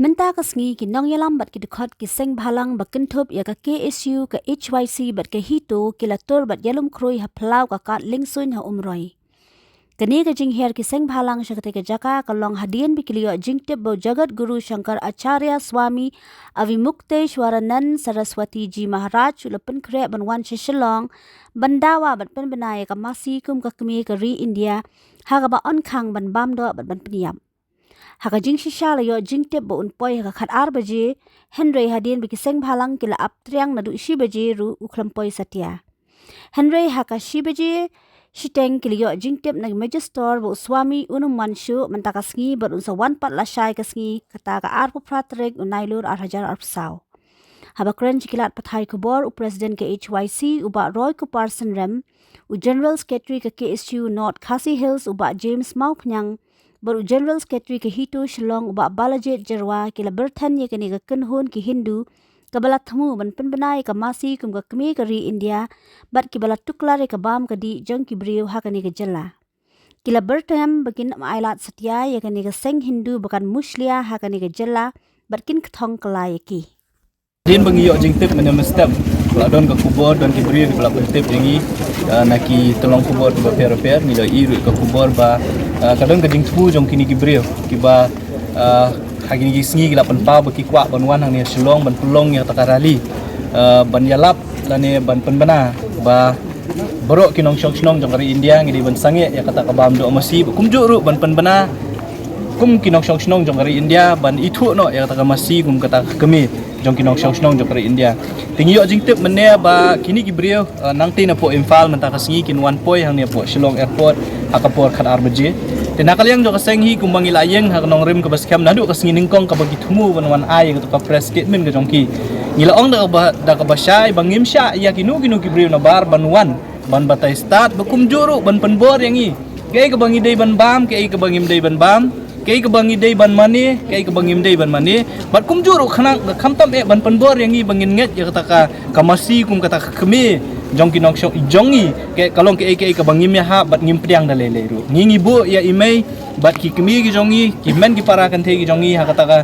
Menta kasngi ki nong yalam bat ki dukhat ki seng bhalang bakin thop ya ka KSU ka HYC bat ka hito ki latur bat yalum kroi ha plau ka kat lingsuin ha umroi. Kani ka jing her ki seng bhalang syakate ka jaka ka long hadian bi kiliyo jing tip bo jagat guru Shankar Acharya Swami Avimukteshwaranan Saraswati Ji Maharaj ulapan kre banwan shishilong bandawa bat pen benaya ka masi kum ka kemi ka ri India ha ka ba on khang ban bam do bat ban peniam. Haka jing shisha layo jing tip bo unpoy haka khat ar baje Henry hadian bi ki seng bhalang kila ap triang nadu ishi baje ru uklampoy satya. Henry haka shi baje Shiteng kiliyo jing tip nag magister bo Swami Unumanshu mentakasngi berunsa wan pat lasai kasngi kata ka arpu pratrek unailur arhajar arpsau. Haba keren cikilat pathai kubor u presiden ke HYC uba Roy Kuparsan Rem u general secretary ke KSU North Khasi Hills uba James Mau Pnyang baru general secretary ke Hito Shillong uba Balajit Jerwa kila berthan ye kini ke kenhun ki Hindu kabalat thamu ban penbenai ka masi kum ka kemi ka ri India bat ki balat tuklare ka bam ka di jang ki brio ha kani ka jalla kila bertam bakin ailat satya ya kani ka seng Hindu bakan muslia ha kani ka jalla bat kin kthong kala ki din bangi yo jing tip mana mestem ladon ka kubor don ki brio ki balak tip jingi naki tolong kubor ba per ni lo iru ka kubor ba kadon ka jing thu jong kini ki brio ki ba hagini gisngi gila penpau baki kwak banwan hang ni Shillong ban pulong yang takarali ban yalap lane ban penbana ba borok kinong shong jong kari India ngidi ban sange ya kata kabam do masi kum juru ban penbana kum kinong shong jong kari India ban itu no ya kata masi kum kata kemi jong kinong shong jong kari India tingi yo jing tip mene ba kini ki brio nangti na po Imphal mentaka singi kin wan poi hang ni po Shillong airport hakapor khat arbaje tinakaliang jo kaseng hi kumbang ilayeng ha kanong rim ka baskam nadu kasngi ningkong ka bagi thumu banwan ai ka press statement ka jongki ngilaong da ka basai bangim sya ya kinu ki brio na bar banwan ban batai start bakum juru ban penbor yang i kay ka bangi day ban bam kay ka bangim day ban bam kay ka bangi day ban mani kay ka bangim day ban mani bat kum juru khanang khamtam e ban penbor yang i bangin nget ya kata ka masi kum kata kemi jong kinong shong jongi ke kalong ke ka bangim ya ha bat ngim priang dalele ru ngingi bu ya imei bat ki kemi ki jongi ki men ki para kan the ki jongi ha kata ka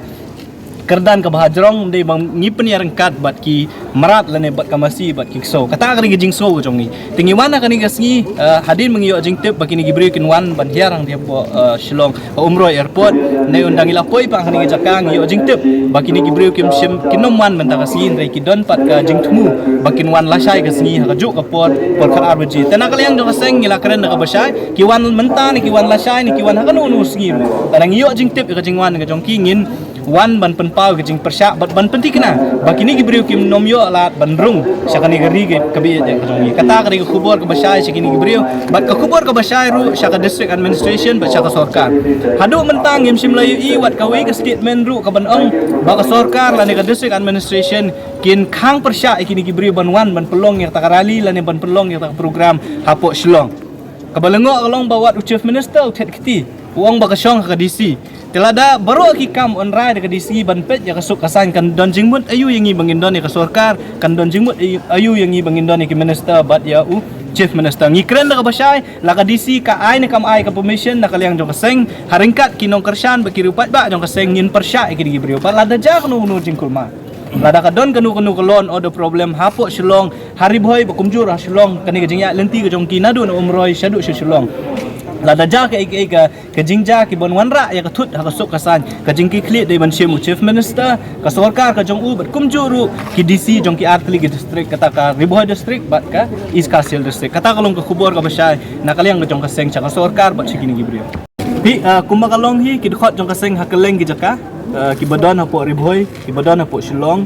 kerdan ka bahajrong dei bang ngipen ya rengkat bat ki marat lane bat kamasi bat ki so kata ka ring jing so jongi tingi mana kan ni gasngi hadin mengiyo jing tip bakini gibri kin wan ban hiarang dia po Shillong umroh airport nei undang ila poi pa kan ni jakang yo jing tip bakini gibri kim sim kinom wan mentang kasin rei ki don pat ka jing thumu bakin wan lasai gasngi ha juk ka por khat arbaji tanakaliang jo kaseng ngila karen ka basai ki wan menta ni ki wan lasai ni ki wan ha kan unu sngi tanang yo jing tip ka jing wan ka jong ki ngin wan ban penpau ke jing persyak bat ban penting kena bakini ki brio kim nomyo alat ban rung syakani gari ke kabi je kajongi kata kari ke kubor ke basai syakini ki brio bat ke kubor ke basai ru syaka district administration bat syaka sorkar hadu mentang ngim sim layu i wat kawi ke statement ru ke ban ong ba ke sorkar lani ke district administration kin khang persyak ikini ki brio ban wan ban pelong yang takarali lani ban pelong yang tak program hapok Shillong kabalengok kalong bawat chief minister uthet kiti uang ba ke syong ke DC telada baru ki kam on ride ke DC ban pet ya kasuk kasan kan don jingmut ayu yang i bangin don ni ke sorkar kan don jingmut ayu yang i bangin don ni ke minister bat ya u chief minister ngikren da ka basai la ka DC ka ai ne kam ai ka permission na kaliang jong kaseng haringkat kinong kersan bakirupat ba jong kaseng ngin persya ki di brio pat lada ja kanu nu jingkulma lada ka don kanu kolon order problem hapok Shillong hari boy bakumjur Shillong kani ke jingya lenti ke jong kinadu na umroi syadu Shillong lada ja ke jingja ki bon wanra ya ka thut ha ka sok kasan ka jingki kli dei ban shemu chief minister ka sorkar ka jong u bat kumjuru ki DC jong ki artli ki district kata ka riboh district bat ka East Kasil district kata kalong ka kubor ka basai nakaliang ka jong ka seng ka sorkar bat sikini gibrio pi kumakalong hi ki khot jong ka seng ha keleng ki jaka ki badon ha po riboh ki badon ha po Shillong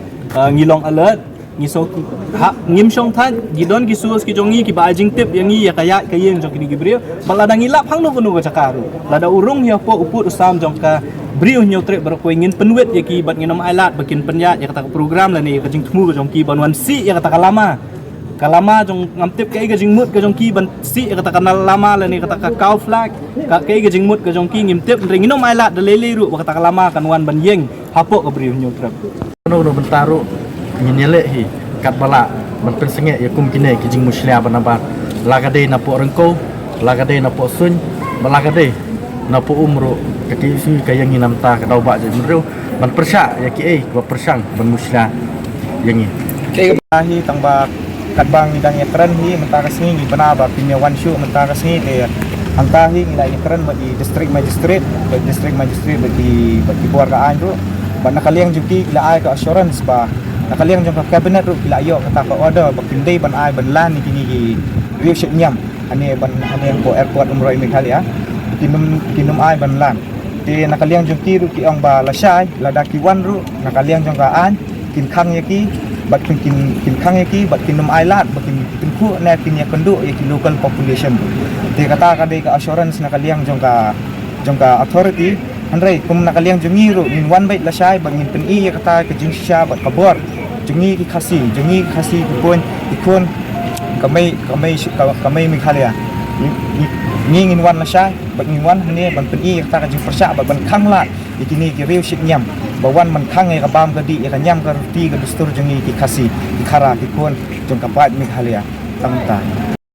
ngilong alert ngiso ha ngim shong than gidon gisus ki jongi ki ba jing tip yang ya kaya kayeng jong ki brio balada ngilap hang no kuno ka cakaru lada urung ya po uput usam jong ka brio nyo trek bar ko ingin penwet ya ki bat nginom ailat bakin penyat ya kata program la ni ka jing thumu ka jong ki banwan si ya kata kalama jong ngamtip ka jing mut ka jong ki ban si ya kata kanal lama la ni kata ka cow flag ka jing mut ka jong ki ngimtip nginom ailat de lele ru kata kalama kan wan ban yeng hapok ka brio nyo trek no bentaru nyelek hi kat bala ban pensenge ya kum kine ki jing muslia banabat lagade na po rengko lagade na po sun balagade na po umro kaki si kayang hinam ta kadau ba je mru ban persyak ya ki ba persang ban musla yang ni Hi tangba kadbang idang yakran hi mentakas ni banaba pinya one show mentakas ni te angkahi ngila yakran bagi district magistrate bagi keluargaan tu ba nakaliang juki ila ai ka assurance ba nakaliang jong ka cabinet ru ila yo kata ka order ba kindai ban ai ban lan ni kini gi riuship nyam ane yang ko airport umroi Meghalaya kinum ai ban lan te nakaliang juki ru ki ong ba lasai ladaki wan ru nakaliang jong ka an kin khang yaki bat kin khang yaki bat kinum ailat bat kin ku na kin yakundu yaki local population te kata ka de ka assurance nakaliang jong ka authority andrai kum nakaliang jungi ru min one bait lasai bangin pen i kata ka jing sha bat kabor jungi ki khasi ikon kamai Meghalaya ngin wan lasai bat ngin wan ne ban pen i kata ka jing persya bat ban khang lat ikini ki riu shik nyam bawan man khang e ka bam ka di e ka nyam ka ti ka dustur jungi ki khasi ki khara ki kon jong ka pat Meghalaya tamta